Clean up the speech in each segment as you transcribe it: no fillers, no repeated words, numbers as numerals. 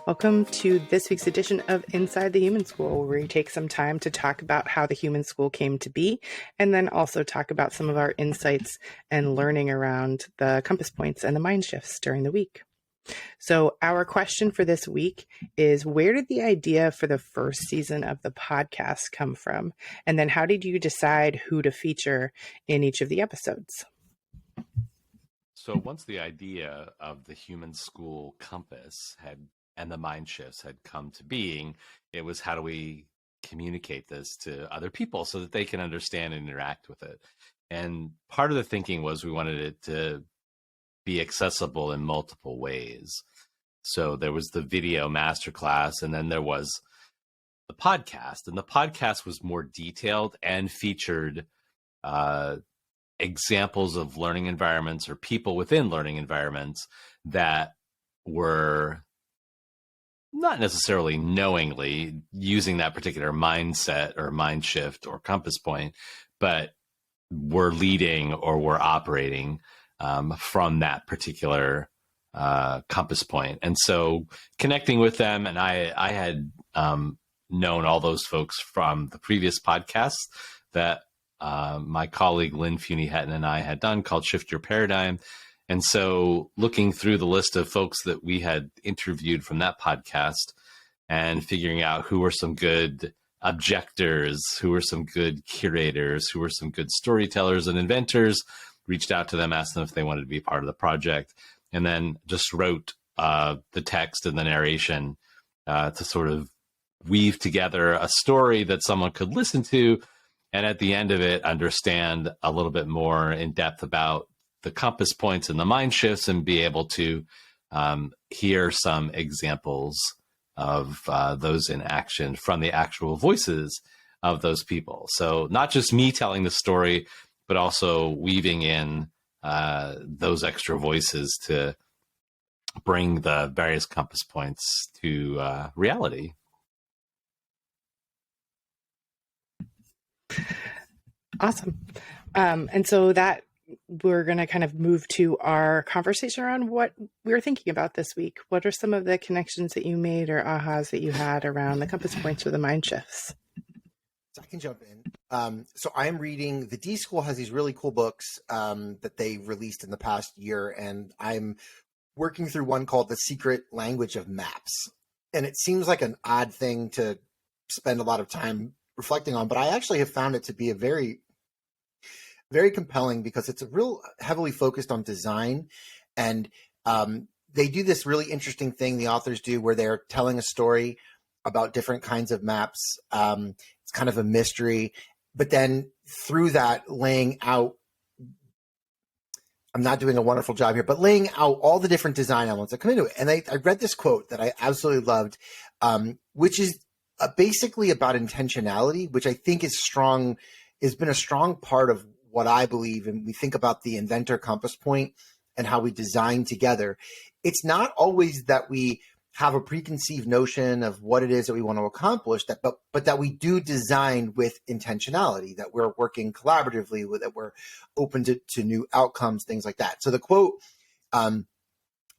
Welcome to this week's edition of Inside the Human School, where we take some time to talk about how the human school came to be, and then also talk about some of our insights and learning around the compass points and the mind shifts during the week. So our question for this week is, where did the idea for the first season of the podcast come from? And then how did you decide who to feature in each of the episodes? So once the idea of the human school compass and the mind shifts had come to being, it was, how do we communicate this to other people so that they can understand and interact with it? And part of the thinking was we wanted it to be accessible in multiple ways. So there was the video masterclass, and then there was the podcast. And the podcast was more detailed and featured examples of learning environments or people within learning environments that were not necessarily knowingly using that particular mindset or mind shift or compass point, but were leading or were operating from that particular compass point. And so connecting with them, and I had known all those folks from the previous podcasts that my colleague Lynn Funey-Hetton and I had done, called Shift Your Paradigm. And so looking through the list of folks that we had interviewed from that podcast and figuring out who were some good objectors, who were some good curators, who were some good storytellers and inventors, reached out to them, asked them if they wanted to be part of the project, and then just wrote the text and the narration to sort of weave together a story that someone could listen to, and at the end of it, understand a little bit more in depth about the compass points and the mind shifts, and be able to hear some examples of those in action from the actual voices of those people. So not just me telling the story, but also weaving in those extra voices to bring the various compass points to reality. Awesome. And so that we're going to kind of move to our conversation around what we were thinking about this week. What are some of the connections that you made or ahas that you had around the compass points or the mind shifts? So I can jump in. So I am reading, the D School has these really cool books that they released in the past year, and I'm working through one called The Secret Language of Maps. And it seems like an odd thing to spend a lot of time reflecting on, but I actually have found it to be a very, very compelling, because it's a real heavily focused on design. And they do this really interesting thing, the authors do, where they're telling a story about different kinds of maps. It's kind of a mystery, but then through that, laying out, I'm not doing a wonderful job here, but laying out all the different design elements that come into it. And I read this quote that I absolutely loved, which is basically about intentionality, which I think is strong, has been a strong part of what I believe. And we think about the inventor compass point and how we design together. It's not always that we have a preconceived notion of what it is that we want to accomplish, but that we do design with intentionality, that we're working collaboratively with, that we're open to new outcomes, things like that. So the quote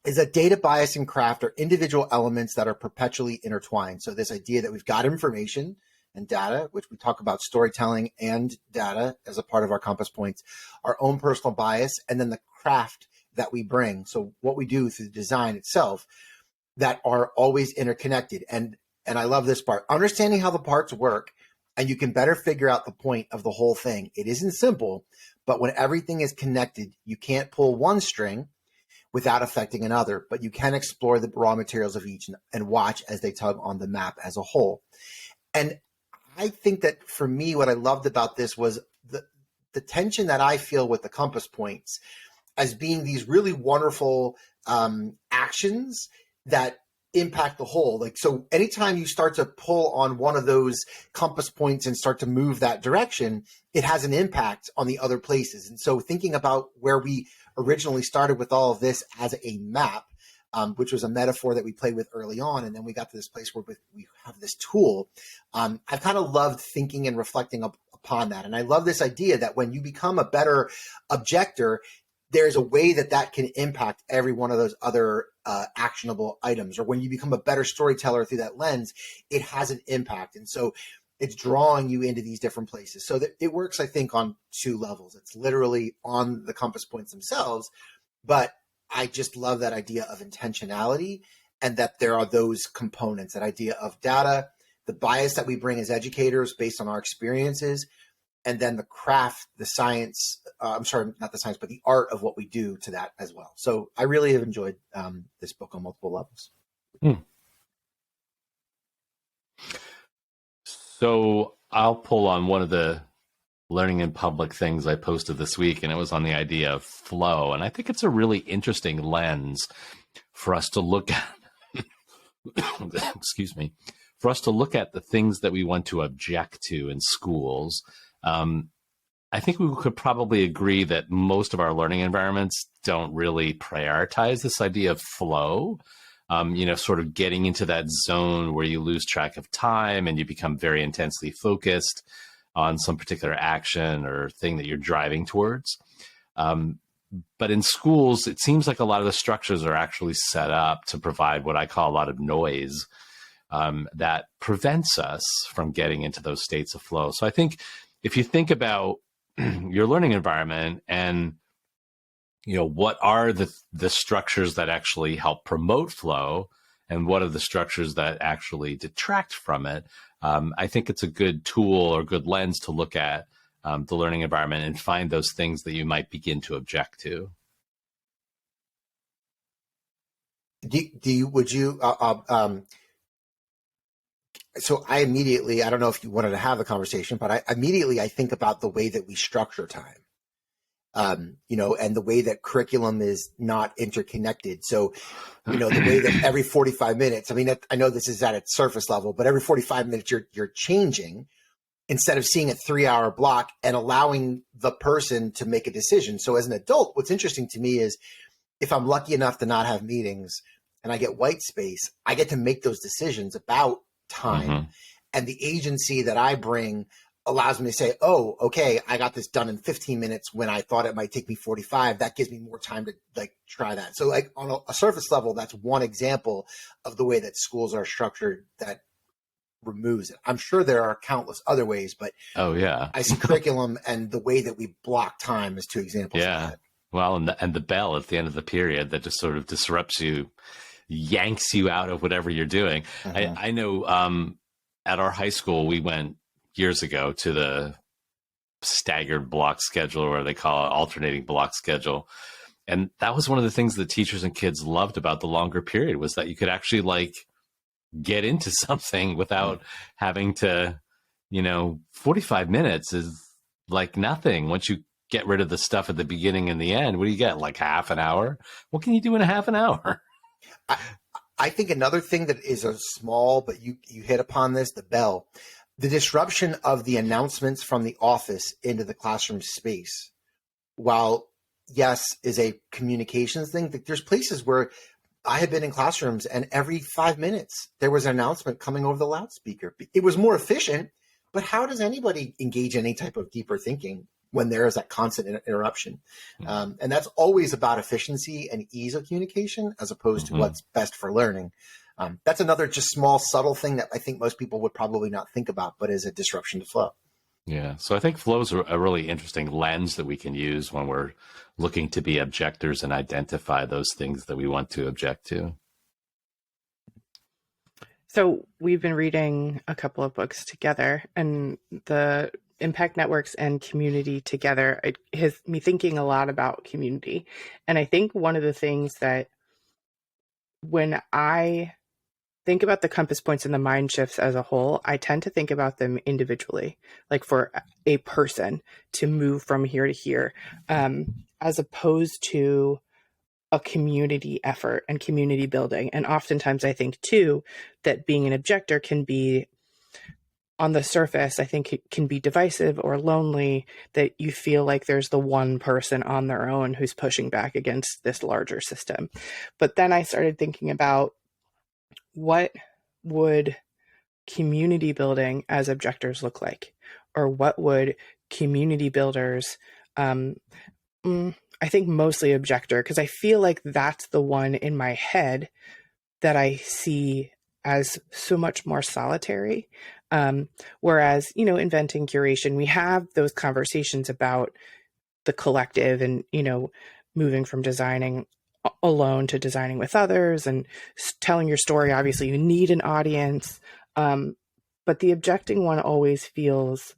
is that data, bias, and craft are individual elements that are perpetually intertwined. So this idea that we've got information and data, which we talk about storytelling and data as a part of our compass points, our own personal bias, and then the craft that we bring. So what we do through the design itself, that are always interconnected. And I love this part, understanding how the parts work, and you can better figure out the point of the whole thing. It isn't simple, but when everything is connected, you can't pull one string without affecting another, but you can explore the raw materials of each and watch as they tug on the map as a whole. And I think that for me, what I loved about this was the tension that I feel with the compass points as being these really wonderful actions that impact the whole. Like, so anytime you start to pull on one of those compass points and start to move that direction, it has an impact on the other places. And so thinking about where we originally started with all of this as a map, which was a metaphor that we played with early on, and then we got to this place where we have this tool. I've kind of loved thinking and reflecting upon that. And I love this idea that when you become a better objector, there's a way that can impact every one of those other actionable items. Or when you become a better storyteller through that lens, it has an impact. And so it's drawing you into these different places. So that it works, I think, on two levels. It's literally on the compass points themselves, but I just love that idea of intentionality, and that there are those components, that idea of data, the bias that we bring as educators based on our experiences, and then the craft, the science, not the science, but the art of what we do to that as well. So I really have enjoyed this book on multiple levels. So I'll pull on one of the learning in public things I posted this week, and it was on the idea of flow. And I think it's a really interesting lens for us to look at, excuse me, for us to look at the things that we want to object to in schools. I think we could probably agree that most of our learning environments don't really prioritize this idea of flow, sort of getting into that zone where you lose track of time and you become very intensely focused on some particular action or thing that you're driving towards. But in schools, it seems like a lot of the structures are actually set up to provide what I call a lot of noise that prevents us from getting into those states of flow. So I think if you think about your learning environment and, what are the structures that actually help promote flow and what are the structures that actually detract from it, I think it's a good tool or good lens to look at the learning environment and find those things that you might begin to object to. So I don't know if you wanted to have the conversation, but I think about the way that we structure time, and the way that curriculum is not interconnected. So, the way that every 45 minutes, I know this is at its surface level, but every 45 minutes you're changing instead of seeing a 3-hour block and allowing the person to make a decision. So as an adult, what's interesting to me is if I'm lucky enough to not have meetings and I get white space, I get to make those decisions about time. Mm-hmm. And the agency that I bring allows me to say, oh, okay, I got this done in 15 minutes when I thought it might take me 45. That gives me more time to try that. So on a surface level, that's one example of the way that schools are structured that removes it. I'm sure there are countless other ways, but I see curriculum and the way that we block time as two examples of that. Well, and the bell at the end of the period that just sort of disrupts you, yanks you out of whatever you're doing. Mm-hmm. I know at our high school, we went years ago to the staggered block schedule, or they call it alternating block schedule. And that was one of the things that teachers and kids loved about the longer period, was that you could actually get into something without having to, 45 minutes is like nothing. Once you get rid of the stuff at the beginning and the end, what do you get? Like half an hour? What can you do in a half an hour? I think another thing that is a small, but you hit upon this, the bell, the disruption of the announcements from the office into the classroom space. While yes, is a communications thing, there's places where I have been in classrooms and every 5 minutes there was an announcement coming over the loudspeaker. It was more efficient, but how does anybody engage in any type of deeper thinking when there is that constant interruption? Mm-hmm. And that's always about efficiency and ease of communication as opposed to what's best for learning. That's another just small, subtle thing that I think most people would probably not think about, but is a disruption to flow. Yeah. So I think flow is a really interesting lens that we can use when we're looking to be objectors and identify those things that we want to object to. So we've been reading a couple of books together, and the impact networks and community together, it has me thinking a lot about community. And I think one of the things that when I think about the compass points and the mind shifts as a whole, I tend to think about them individually, like for a person to move from here to here, as opposed to a community effort and community building. And oftentimes I think too, that being an objector can be, on the surface, I think it can be divisive or lonely, that you feel like there's the one person on their own who's pushing back against this larger system. But then I started thinking about, what would community building as objectors look like? Or what would community builders I think mostly Objector, because I feel like that's the one in my head that I see as so much more solitary. Whereas, inventing curation, we have those conversations about the collective and, moving from designing alone to designing with others and telling your story. Obviously, you need an audience. But the objecting one always feels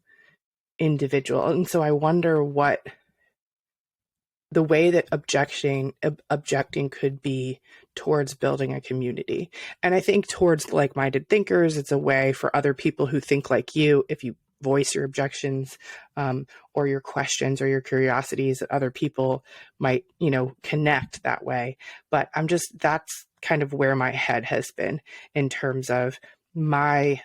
individual. And so I wonder what the way that objecting could be towards building a community. And I think towards like-minded thinkers, it's a way for other people who think like you, if you voice your objections or your questions or your curiosities, that other people might, connect that way. But that's kind of where my head has been in terms of my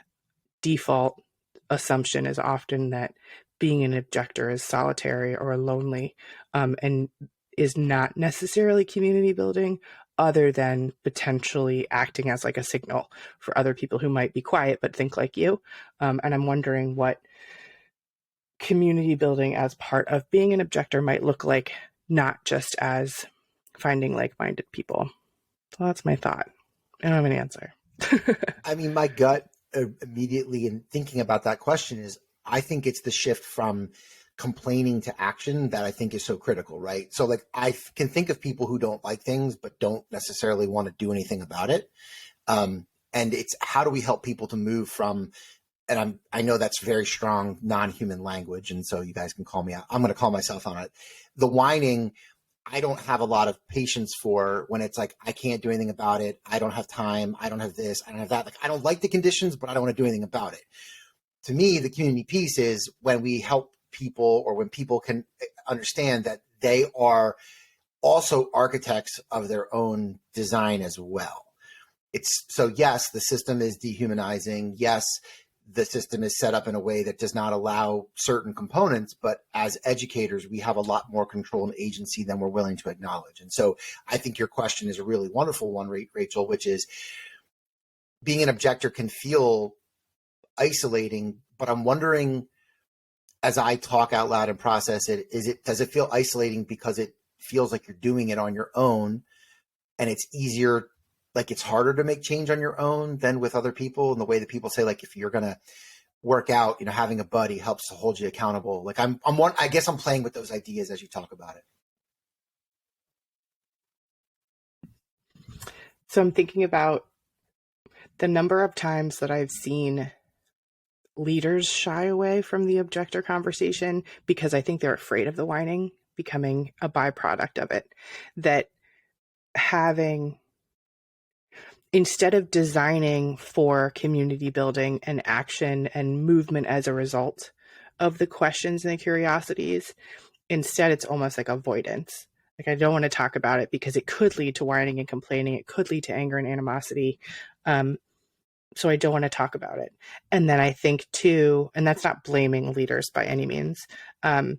default assumption is often that being an objector is solitary or lonely, and is not necessarily community building, other than potentially acting as like a signal for other people who might be quiet but think like you. And I'm wondering what community building as part of being an objector might look like, not just as finding like-minded people. So that's my thought. I don't have an answer. I mean, my gut immediately in thinking about that question is, I think it's the shift from complaining to action that I think is so critical, right? So like I can think of people who don't like things, but don't necessarily want to do anything about it. And it's how do we help people to move from, and I know that's very strong non-human language. And so you guys can call me out. I'm going to call myself on it. The whining, I don't have a lot of patience for when it's like, I can't do anything about it. I don't have time. I don't have this. I don't have that. Like, I don't like the conditions, but I don't want to do anything about it. To me, the community piece is when we help people, or when people can understand that they are also architects of their own design as well. It's so, yes, the system is dehumanizing. Yes, the system is set up in a way that does not allow certain components, but as educators, we have a lot more control and agency than we're willing to acknowledge. And so I think your question is a really wonderful one, Rachel, which is being an objector can feel isolating, but I'm wondering, as I talk out loud and process it, does it feel isolating because it feels like you're doing it on your own and it's easier, like it's harder to make change on your own than with other people? And the way that people say, like, if you're going to work out, having a buddy helps to hold you accountable. Like I guess I'm playing with those ideas as you talk about it. So I'm thinking about the number of times that I've seen leaders shy away from the objector conversation because I think they're afraid of the whining becoming a byproduct of it. That instead of designing for community building and action and movement as a result of the questions and the curiosities, instead it's almost like avoidance. Like, I don't want to talk about it because it could lead to whining and complaining. It could lead to anger and animosity. So I don't want to talk about it. And then I think too, and that's not blaming leaders by any means. And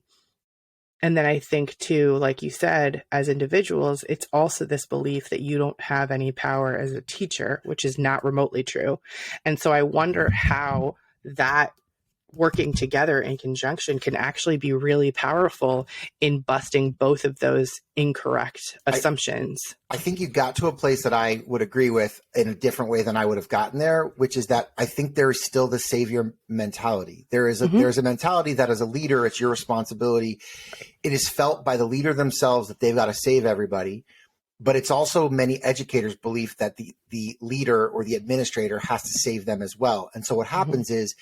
then I think too, like you said, as individuals, it's also this belief that you don't have any power as a teacher, which is not remotely true. And so I wonder how that working together in conjunction can actually be really powerful in busting both of those incorrect assumptions. I think you got to a place that I would agree with in a different way than I would have gotten there, which is that I think there is still the savior mentality. There is a mentality that as a leader, it's your responsibility. It is felt by the leader themselves that they've got to save everybody. But it's also many educators' belief that the leader or the administrator has to save them as well. And so what happens is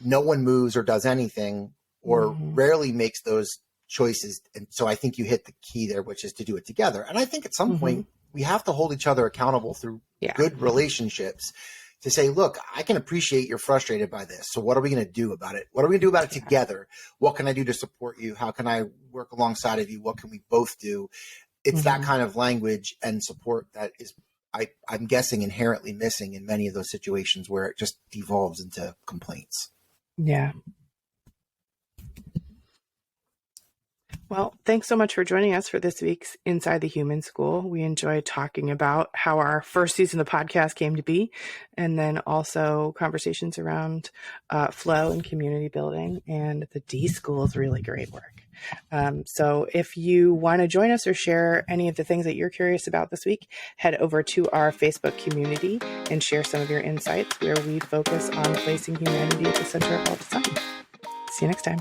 no one moves or does anything or rarely makes those choices. And so I think you hit the key there, which is to do it together. And I think at some point we have to hold each other accountable through good relationships to say, look, I can appreciate you're frustrated by this. So what are we going to do about it? What are we going to do about it together? What can I do to support you? How can I work alongside of you? What can we both do? It's that kind of language and support that is, I'm guessing, inherently missing in many of those situations where it just devolves into complaints. Yeah. Well, thanks so much for joining us for this week's Inside the Human School. We enjoyed talking about how our first season of the podcast came to be, and then also conversations around flow and community building. And the D School is really great work. So if you want to join us or share any of the things that you're curious about this week, head over to our Facebook community and share some of your insights, where we focus on placing humanity at the center of all design. See you next time.